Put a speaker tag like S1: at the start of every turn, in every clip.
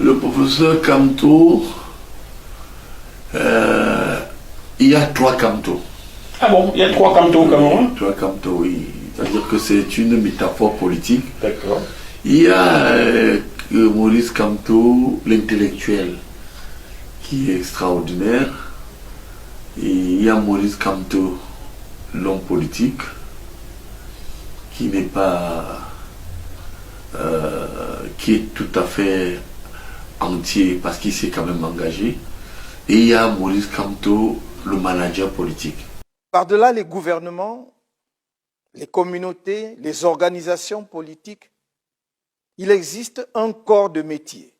S1: Le professeur Kamto, il y a 3 Kamto.
S2: Ah bon, il y a 3 Kamto au Cameroun?
S1: 3 Kamto, oui. C'est-à-dire que c'est une métaphore politique.
S2: D'accord.
S1: Il y a Maurice Kamto, l'intellectuel, qui est extraordinaire. Et il y a Maurice Kamto, l'homme politique, qui n'est pas... qui est tout à fait entier parce qu'il s'est quand même engagé. Et il y a Maurice Kamto, le manager politique.
S3: Par-delà les gouvernements, les communautés, les organisations politiques, il existe un corps de métier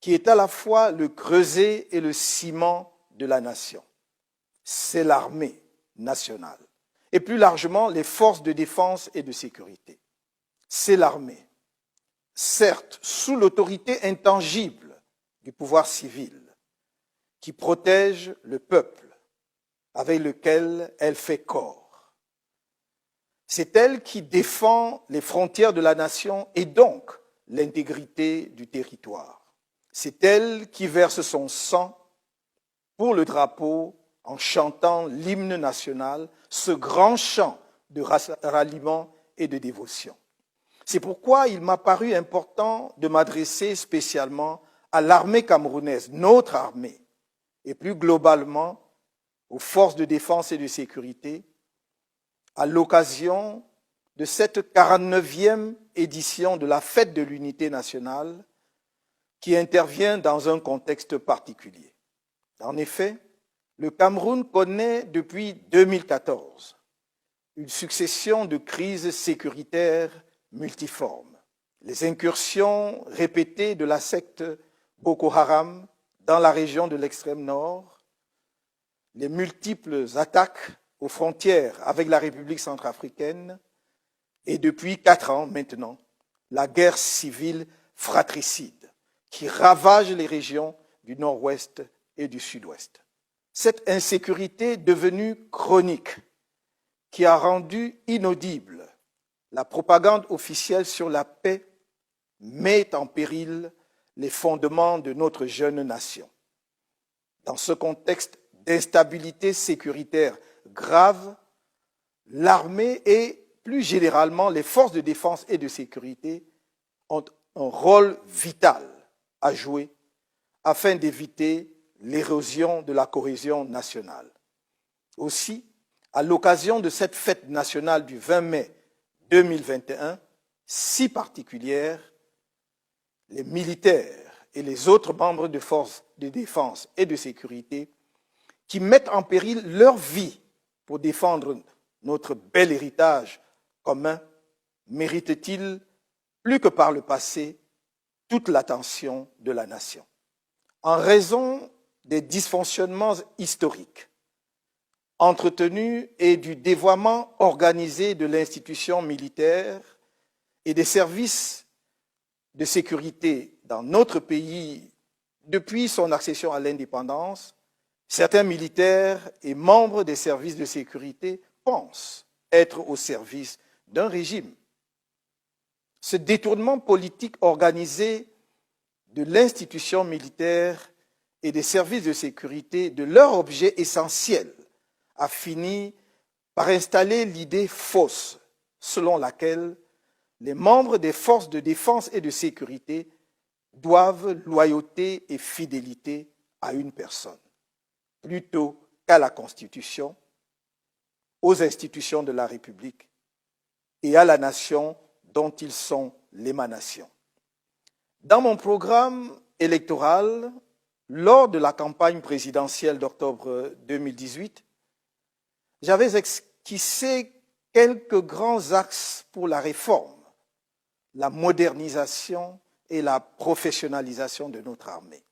S3: qui est à la fois le creuset et le ciment de la nation. C'est l'armée nationale et plus largement les forces de défense et de sécurité. C'est l'armée, certes sous l'autorité intangible du pouvoir civil, qui protège le peuple avec lequel elle fait corps. C'est elle qui défend les frontières de la nation et donc l'intégrité du territoire. C'est elle qui verse son sang pour le drapeau en chantant l'hymne national, ce grand chant de ralliement et de dévotion. C'est pourquoi il m'a paru important de m'adresser spécialement à l'armée camerounaise, notre armée, et plus globalement aux forces de défense et de sécurité, à l'occasion de cette 49e édition de la Fête de l'Unité nationale qui intervient dans un contexte particulier. En effet, le Cameroun connaît depuis 2014 une succession de crises sécuritaires multiformes. Les incursions répétées de la secte Boko Haram dans la région de l'extrême nord, les multiples attaques aux frontières avec la République centrafricaine et depuis 4 ans maintenant, la guerre civile fratricide qui ravage les régions du nord-ouest et du sud-ouest. Cette insécurité devenue chronique qui a rendu inaudible la propagande officielle sur la paix met en péril les fondements de notre jeune nation. Dans ce contexte d'instabilité sécuritaire grave, l'armée et plus généralement les forces de défense et de sécurité ont un rôle vital à jouer afin d'éviter l'érosion de la cohésion nationale. Aussi, à l'occasion de cette fête nationale du 20 mai 2021, si particulière, les militaires et les autres membres de forces de défense et de sécurité qui mettent en péril leur vie pour défendre notre bel héritage commun méritent-ils, plus que par le passé, toute l'attention de la nation. En raison des dysfonctionnements historiques entretenus et du dévoiement organisé de l'institution militaire et des services de sécurité dans notre pays depuis son accession à l'indépendance, certains militaires et membres des services de sécurité pensent être au service d'un régime. Ce détournement politique organisé de l'institution militaire et des services de sécurité de leur objet essentiel a fini par installer l'idée fausse selon laquelle les membres des forces de défense et de sécurité doivent loyauté et fidélité à une personne, plutôt qu'à la Constitution, aux institutions de la République et à la nation dont ils sont l'émanation. Dans mon programme électoral, lors de la campagne présidentielle d'octobre 2018, j'avais esquissé quelques grands axes pour la réforme, la modernisation et la professionnalisation de notre armée.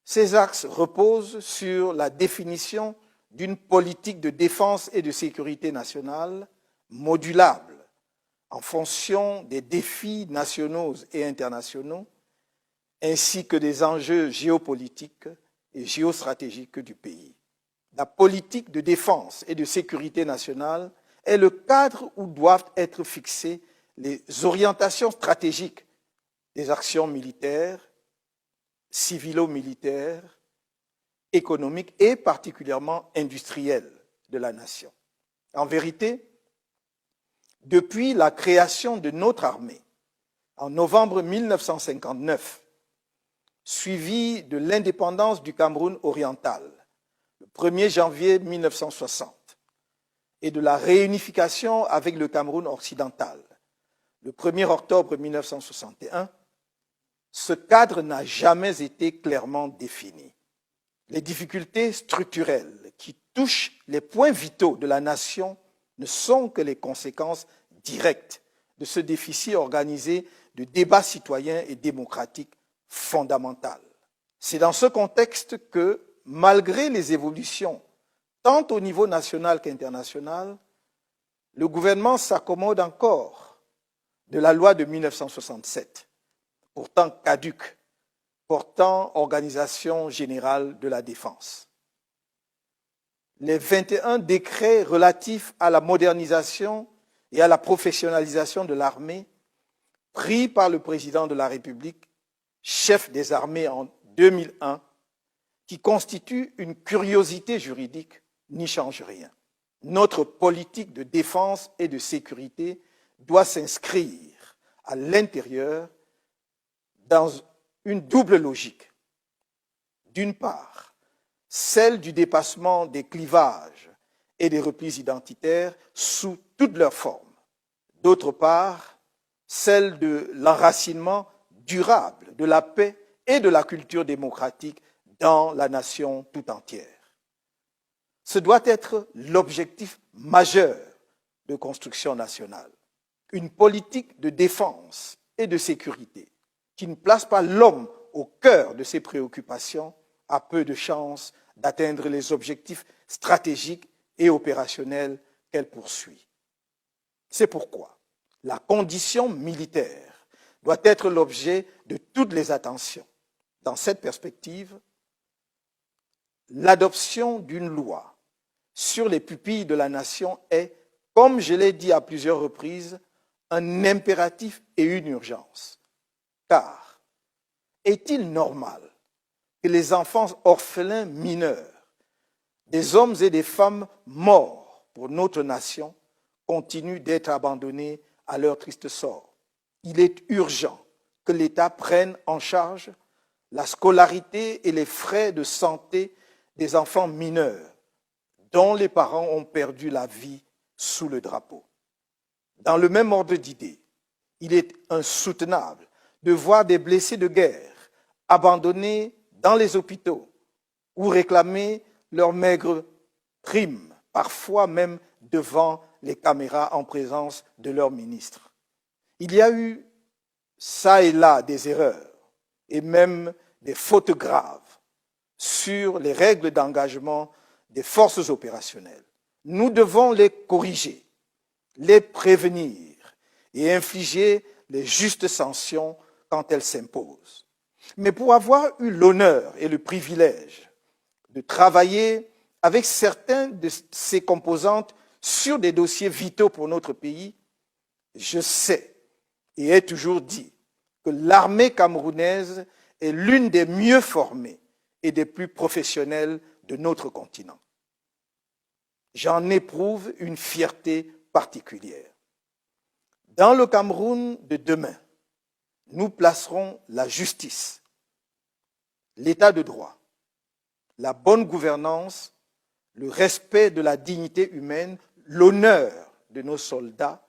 S3: Ces axes reposent sur la définition d'une politique de défense et de sécurité nationale modulable en fonction des défis nationaux et internationaux, ainsi que des enjeux géopolitiques et géostratégiques du pays. La politique de défense et de sécurité nationale est le cadre où doivent être fixées les orientations stratégiques des actions militaires civilo-militaire, économique et particulièrement industrielle de la nation. En vérité, depuis la création de notre armée en novembre 1959, suivi de l'indépendance du Cameroun oriental, le 1er janvier 1960, et de la réunification avec le Cameroun occidental, le 1er octobre 1961, ce cadre n'a jamais été clairement défini. Les difficultés structurelles qui touchent les points vitaux de la nation ne sont que les conséquences directes de ce déficit organisé de débats citoyens et démocratiques fondamentales. C'est dans ce contexte que, malgré les évolutions, tant au niveau national qu'international, le gouvernement s'accommode encore de la loi de 1967, pourtant caduque, portant Organisation générale de la défense. Les 21 décrets relatifs à la modernisation et à la professionnalisation de l'armée, pris par le président de la République, chef des armées en 2001, qui constituent une curiosité juridique, n'y changent rien. Notre politique de défense et de sécurité doit s'inscrire à l'intérieur dans une double logique. D'une part, celle du dépassement des clivages et des replis identitaires sous toutes leurs formes. D'autre part, celle de l'enracinement durable de la paix et de la culture démocratique dans la nation tout entière. Ce doit être l'objectif majeur de construction nationale. Une politique de défense et de sécurité qui ne place pas l'homme au cœur de ses préoccupations a peu de chances d'atteindre les objectifs stratégiques et opérationnels qu'elle poursuit. C'est pourquoi la condition militaire doit être l'objet de toutes les attentions. Dans cette perspective, l'adoption d'une loi sur les pupilles de la nation est, comme je l'ai dit à plusieurs reprises, un impératif et une urgence. Car est-il normal que les enfants orphelins mineurs, des hommes et des femmes morts pour notre nation, continuent d'être abandonnés à leur triste sort? Il est urgent que l'État prenne en charge la scolarité et les frais de santé des enfants mineurs dont les parents ont perdu la vie sous le drapeau. Dans le même ordre d'idées, il est insoutenable de voir des blessés de guerre abandonnés dans les hôpitaux ou réclamer leurs maigres primes, parfois même devant les caméras en présence de leurs ministres. Il y a eu ça et là des erreurs et même des fautes graves sur les règles d'engagement des forces opérationnelles. Nous devons les corriger, les prévenir et infliger les justes sanctions quand elles s'imposent. Mais pour avoir eu l'honneur et le privilège de travailler avec certaines de ces composantes sur des dossiers vitaux pour notre pays, je sais et ai toujours dit que l'armée camerounaise est l'une des mieux formées et des plus professionnelles de notre continent. J'en éprouve une fierté particulière. Dans le Cameroun de demain, nous placerons la justice, l'état de droit, la bonne gouvernance, le respect de la dignité humaine, l'honneur de nos soldats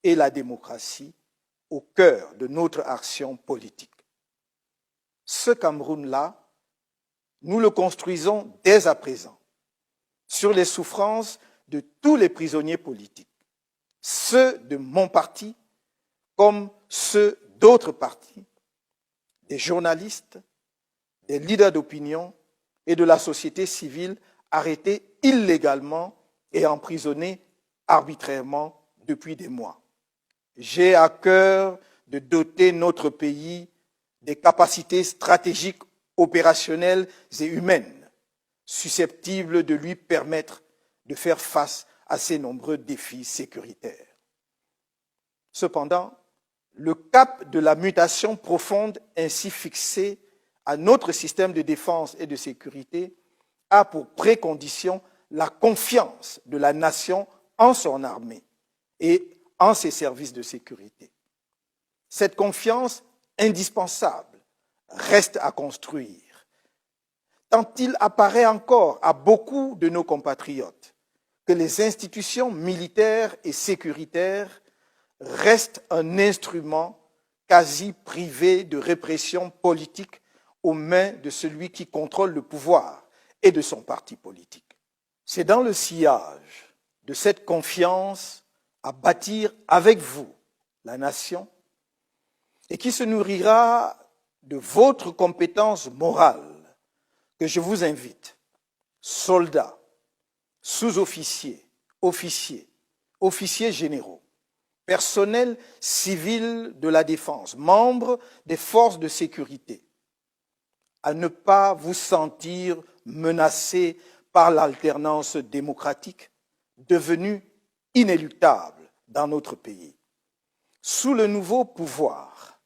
S3: et la démocratie au cœur de notre action politique. Ce Cameroun-là, nous le construisons dès à présent sur les souffrances de tous les prisonniers politiques, ceux de mon parti comme ceux d'autres partis, des journalistes, des leaders d'opinion et de la société civile arrêtés illégalement et emprisonnés arbitrairement depuis des mois. J'ai à cœur de doter notre pays des capacités stratégiques, opérationnelles et humaines susceptibles de lui permettre de faire face à ces nombreux défis sécuritaires. Cependant, le cap de la mutation profonde ainsi fixé à notre système de défense et de sécurité a pour précondition la confiance de la nation en son armée et en ses services de sécurité. Cette confiance indispensable reste à construire, tant il apparaît encore à beaucoup de nos compatriotes que les institutions militaires et sécuritaires restent un instrument quasi privé de répression politique aux mains de celui qui contrôle le pouvoir et de son parti politique. C'est dans le sillage de cette confiance à bâtir avec vous la nation et qui se nourrira de votre compétence morale que je vous invite, soldats, sous-officiers, officiers, officiers généraux, personnel civil de la défense, membres des forces de sécurité, à ne pas vous sentir menacés par l'alternance démocratique devenue inéluctable dans notre pays. Sous le nouveau pouvoir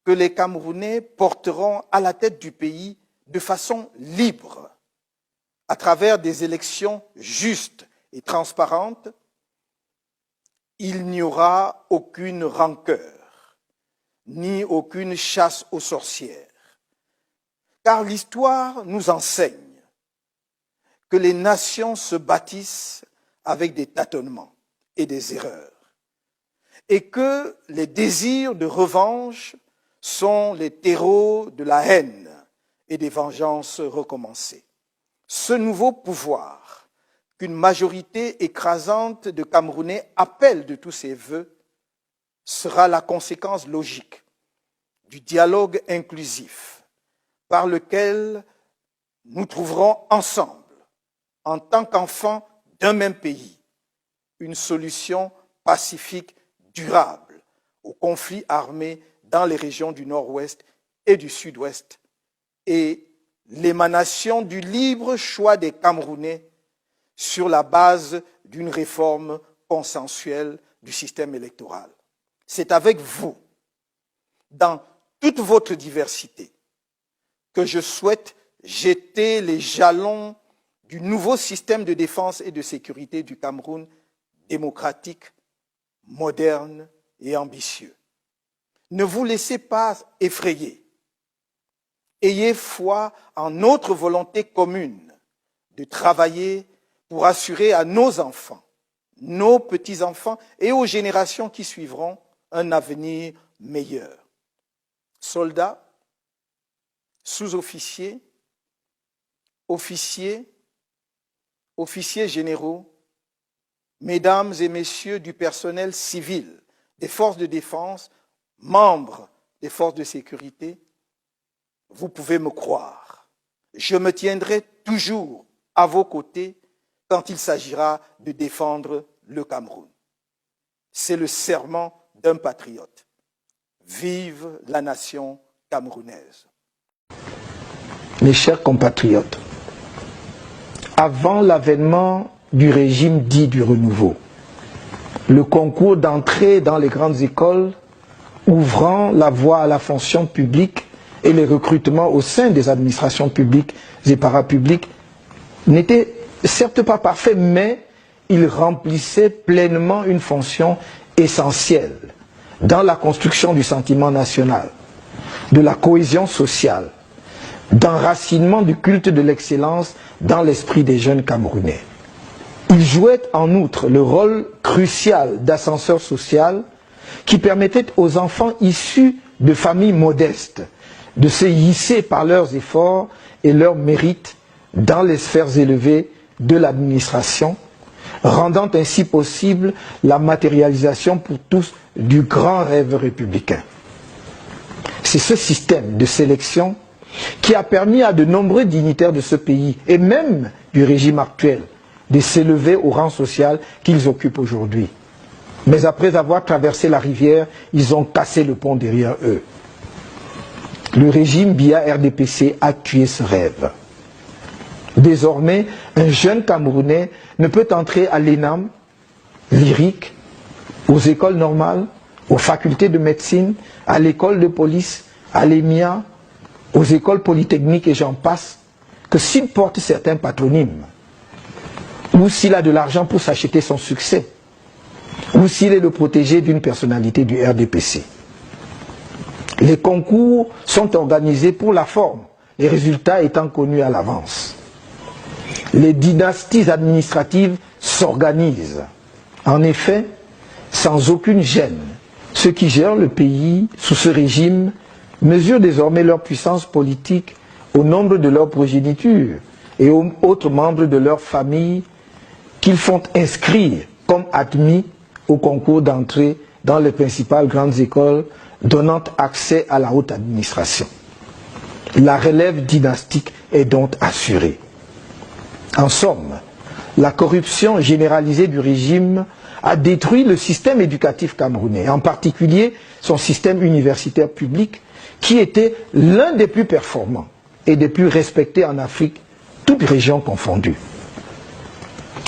S3: que les Camerounais porteront à la tête du pays de façon libre, à travers des élections justes et transparentes, il n'y aura aucune rancœur, ni aucune chasse aux sorcières. Car l'histoire nous enseigne que les nations se bâtissent avec des tâtonnements et des erreurs, et que les désirs de revanche sont les terreaux de la haine et des vengeances recommencées. Ce nouveau pouvoir qu'une majorité écrasante de Camerounais appelle de tous ses vœux sera la conséquence logique du dialogue inclusif par lequel nous trouverons ensemble, en tant qu'enfants d'un même pays, une solution pacifique durable aux conflits armés dans les régions du Nord-Ouest et du Sud-Ouest et l'émanation du libre choix des Camerounais sur la base d'une réforme consensuelle du système électoral. C'est avec vous, dans toute votre diversité, que je souhaite jeter les jalons du nouveau système de défense et de sécurité du Cameroun, démocratique, moderne et ambitieux. Ne vous laissez pas effrayer. Ayez foi en notre volonté commune de travailler pour assurer à nos enfants, nos petits-enfants et aux générations qui suivront un avenir meilleur. Soldats, sous-officiers, officiers, officiers généraux, mesdames et messieurs du personnel civil, des forces de défense, membres des forces de sécurité, vous pouvez me croire. Je me tiendrai toujours à vos côtés quand il s'agira de défendre le Cameroun. C'est le serment d'un patriote. Vive la nation camerounaise.
S4: Mes chers compatriotes, avant l'avènement du régime dit du renouveau, le concours d'entrée dans les grandes écoles ouvrant la voie à la fonction publique et les recrutements au sein des administrations publiques et parapubliques n'étaient certes pas parfaits, mais ils remplissaient pleinement une fonction essentielle dans la construction du sentiment national, de la cohésion sociale, d'enracinement du culte de l'excellence dans l'esprit des jeunes Camerounais. Ils jouaient en outre le rôle crucial d'ascenseur social qui permettait aux enfants issus de familles modestes de se hisser par leurs efforts et leurs mérites dans les sphères élevées de l'administration, rendant ainsi possible la matérialisation pour tous du grand rêve républicain. C'est ce système de sélection qui a permis à de nombreux dignitaires de ce pays, et même du régime actuel, de s'élever au rang social qu'ils occupent aujourd'hui. Mais après avoir traversé la rivière, ils ont cassé le pont derrière eux. Le régime Biya-RDPC a tué ce rêve. Désormais, un jeune Camerounais ne peut entrer à l'ENAM, l'IRIC, aux écoles normales, aux facultés de médecine, à l'école de police, à l'EMIA aux écoles polytechniques et j'en passe, que s'il porte certains patronymes, ou s'il a de l'argent pour s'acheter son succès, ou s'il est le protégé d'une personnalité du RDPC. Les concours sont organisés pour la forme, les résultats étant connus à l'avance. Les dynasties administratives s'organisent. En effet, sans aucune gêne, ceux qui gèrent le pays sous ce régime mesurent désormais leur puissance politique au nombre de leurs progénitures et aux autres membres de leur famille qu'ils font inscrire comme admis au concours d'entrée dans les principales grandes écoles donnant accès à la haute administration. La relève dynastique est donc assurée. En somme, la corruption généralisée du régime a détruit le système éducatif camerounais, en particulier son système universitaire public, qui était l'un des plus performants et des plus respectés en Afrique, toutes régions confondues.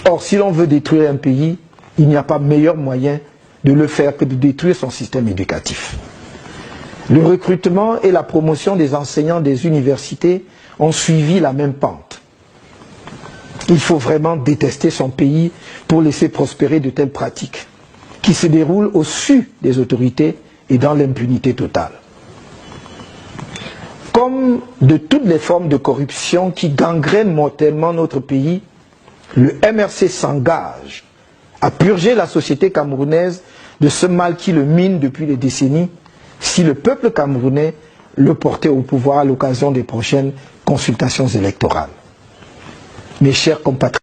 S4: Or, si l'on veut détruire un pays, il n'y a pas meilleur moyen de le faire que de détruire son système éducatif. Le recrutement et la promotion des enseignants des universités ont suivi la même pente. Il faut vraiment détester son pays pour laisser prospérer de telles pratiques qui se déroulent au su des autorités et dans l'impunité totale. Comme de toutes les formes de corruption qui gangrènent mortellement notre pays, le MRC s'engage à purger la société camerounaise de ce mal qui le mine depuis des décennies si le peuple camerounais le portait au pouvoir à l'occasion des prochaines consultations électorales. Mes chers compatriotes,